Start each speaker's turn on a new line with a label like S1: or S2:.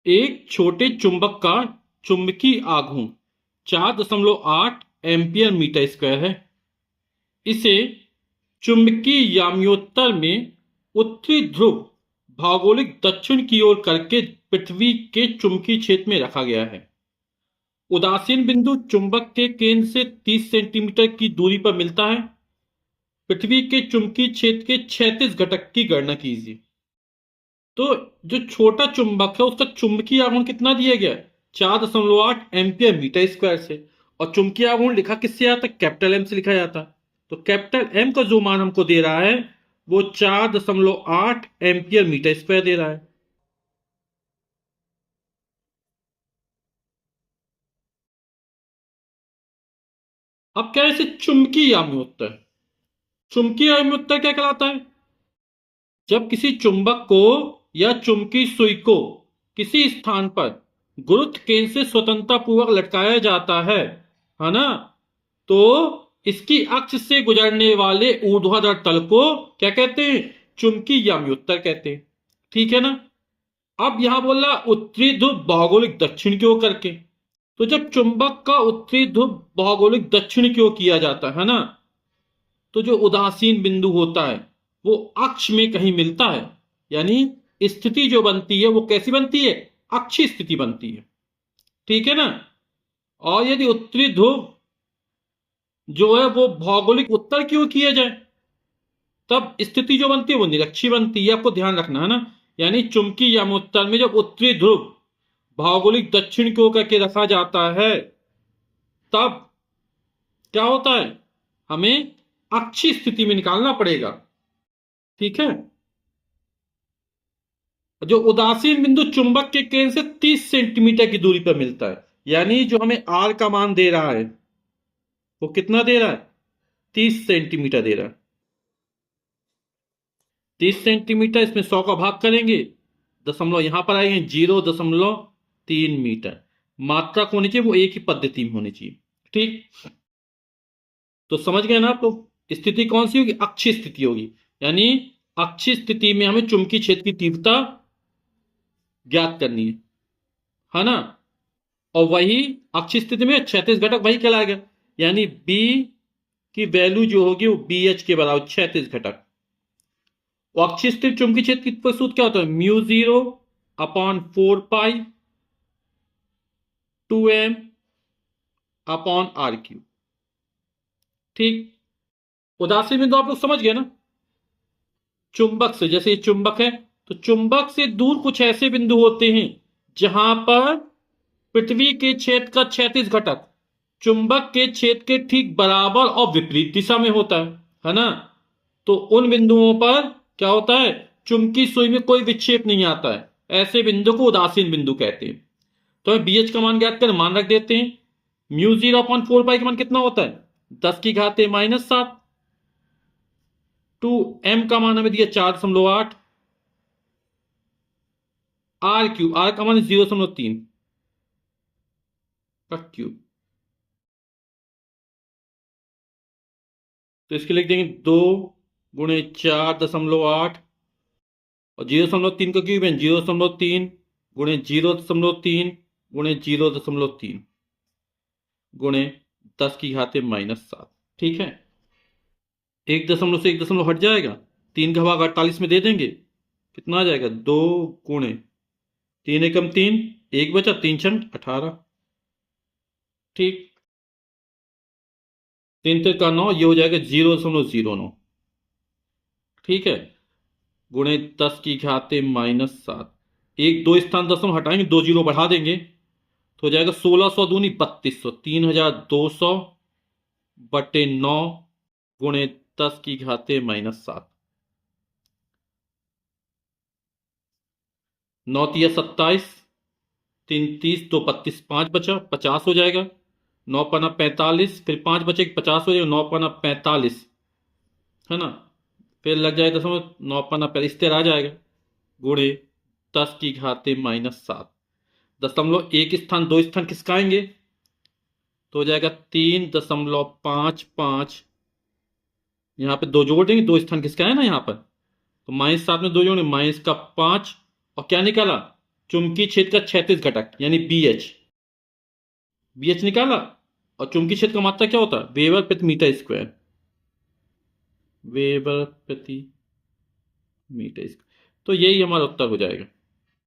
S1: एक छोटे चुंबक का चुंबकीय आघूर्ण 4.8 एम्पियर मीटर स्क्वायर है। इसे चुंबकीय याम्योत्तर में उत्तरी ध्रुव भौगोलिक दक्षिण की ओर करके पृथ्वी के चुंबकीय क्षेत्र में रखा गया है। उदासीन बिंदु चुंबक के केंद्र से 30 सेंटीमीटर की दूरी पर मिलता है। पृथ्वी के चुंबकीय क्षेत्र के 36 घटक की गणना कीजिए। तो जो छोटा चुंबक है उसका चुंबकीय आघूर्ण कितना दिया गया है? 4.8 एम्पियर मीटर स्क्वायर से। और चुंबकीय आघूर्ण लिखा किससे आता है? कैपिटल एम से लिखा जाता है। तो कैपिटल एम का जो मान हमको दे रहा है वो 4.8 एम्पियर मीटर स्क्वायर दे रहा है। अब क्या है इसे चुंबकीय आम्योत्तर। चुंबकीय आम्योत्तर क्या कहलाता है? जब किसी चुंबक को या चुंबकीय सुई को किसी स्थान पर गुरुत्व केंद्र से स्वतंत्रता पूर्वक लटकाया जाता है ना, तो इसकी अक्ष से गुजरने वाले ऊर्ध्वाधर तल को क्या कहते हैं? चुंबकीय याम्योत्तर कहते हैं। ठीक है ना। अब यहां बोल रहा उत्तरी ध्रुव भौगोलिक दक्षिण की ओर करके। तो जब चुंबक का उत्तरी ध्रुव भौगोलिक दक्षिण की ओर किया जाता है ना, तो जो उदासीन बिंदु होता है वो अक्ष में कहीं मिलता है। यानी स्थिति जो बनती है वो कैसी बनती है? अक्षीय स्थिति बनती है। ठीक है ना। और यदि उत्तरी ध्रुव जो है वो भौगोलिक उत्तर की ओर किया जाए तब स्थिति जो बनती है वो निरक्षीय बनती है। आपको ध्यान रखना है ना। यानी चुंबकीय यामोत्तर में जब उत्तरी ध्रुव भौगोलिक दक्षिण की ओर करके रखा जाता है तब क्या होता है? हमें अक्षीय स्थिति में निकालना पड़ेगा। ठीक है। जो उदासीन बिंदु चुंबक के केंद्र से 30 सेंटीमीटर की दूरी पर मिलता है। यानी जो हमें आर का मान दे रहा है वो कितना दे रहा है? 30 सेंटीमीटर दे रहा है। 30 सेंटीमीटर इसमें 100 का भाग करेंगे, दशमलव यहां पर आएंगे 0.3 मीटर। मात्रक होनी चाहिए वो एक ही पद्धति में होनी चाहिए। ठीक। तो समझ गए ना आप लोग। स्थिति कौन सी होगी? अक्षीय स्थिति होगी। यानी अक्षीय स्थिति में हमें चुंबकीय क्षेत्र की तीव्रता ज्ञात करनी है ना। और वही अक्षीय स्थिति में 36 घटक वही कहलाएगा। यानी बी की वैल्यू जो होगी वो बी एच के बराबर 36 घटक। और अक्षीय स्थिति चुंबकीय क्षेत्र की सूत्र क्या होता है? Mu 0/4 pi 2m upon r cube. ठीक। उदासीन बिंदु आप लोग समझ गए ना। चुंबक से, जैसे ये चुंबक है तो चुंबक से दूर कुछ ऐसे बिंदु होते हैं जहां पर पृथ्वी के क्षेत्र का 36 घटक चुंबक के क्षेत्र के ठीक बराबर और विपरीत दिशा में होता है ना। तो उन बिंदुओं पर क्या होता है? चुंबकीय सुई में कोई विक्षेप नहीं आता है। ऐसे बिंदु को उदासीन बिंदु कहते हैं। तो हम बीएच का मान ज्ञात कर मान रख देते हैं। म्यू 0/4 पाई का मान कितना होता है? 10⁻⁻7। 2m का मान हमें दिया 4.8। आर क्यूब, आर का मान 0.3 का क्यूब। तो इसके लिख देंगे 2 × 4.8 और 0.3 का क्यूब है 0.3 गुणे 0.3 गुणे 0.3 गुणे 10⁻⁻7। ठीक है। 1 दशमलव से 1 दशमलव हट जाएगा। 3 का भाग 48 में दे देंगे। कितना आ जाएगा? 2 गुणे 3 एकम 3, 1 बचा, 3 छंग 18। ठीक। 3 का 9, ये हो जाएगा 0.09। ठीक है। गुणे 10⁻⁻7। एक दो स्थान दशमलव हटाएंगे, 2 जीरो बढ़ा देंगे तो हो जाएगा 1600 दूनी 3200, 3200 बटे 9 गुणे 10⁻⁻7। 9 तिया 27, 3 30, 2 32, 5 बचा, 50 हो जाएगा। 9 पना 45, फिर 5 बचे 50 हो जाएगा। 9 पना 45 है ना। फिर लग जाएगा दशमलव, 9 पना इस तरह आ जाएगा गुणे 10⁻⁻7। दशमलव एक स्थान दो स्थान खिसकाएंगे तो हो जाएगा 3.55। यहां पे दो जोड़ देंगे, दो स्थान खिसकाए ना यहां पर, तो -7 में दो जोड़ेंगे, -5। और क्या निकाला? चुंबकीय क्षेत्र का क्षैतिज घटक यानी BH। BH निकाला, और चुंबकीय क्षेत्र का मात्रा क्या होता है? वेबर प्रति मीटर स्क्वायर। वेबर प्रति मीटर स्क्वायर। तो यही हमारा उत्तर हो जाएगा।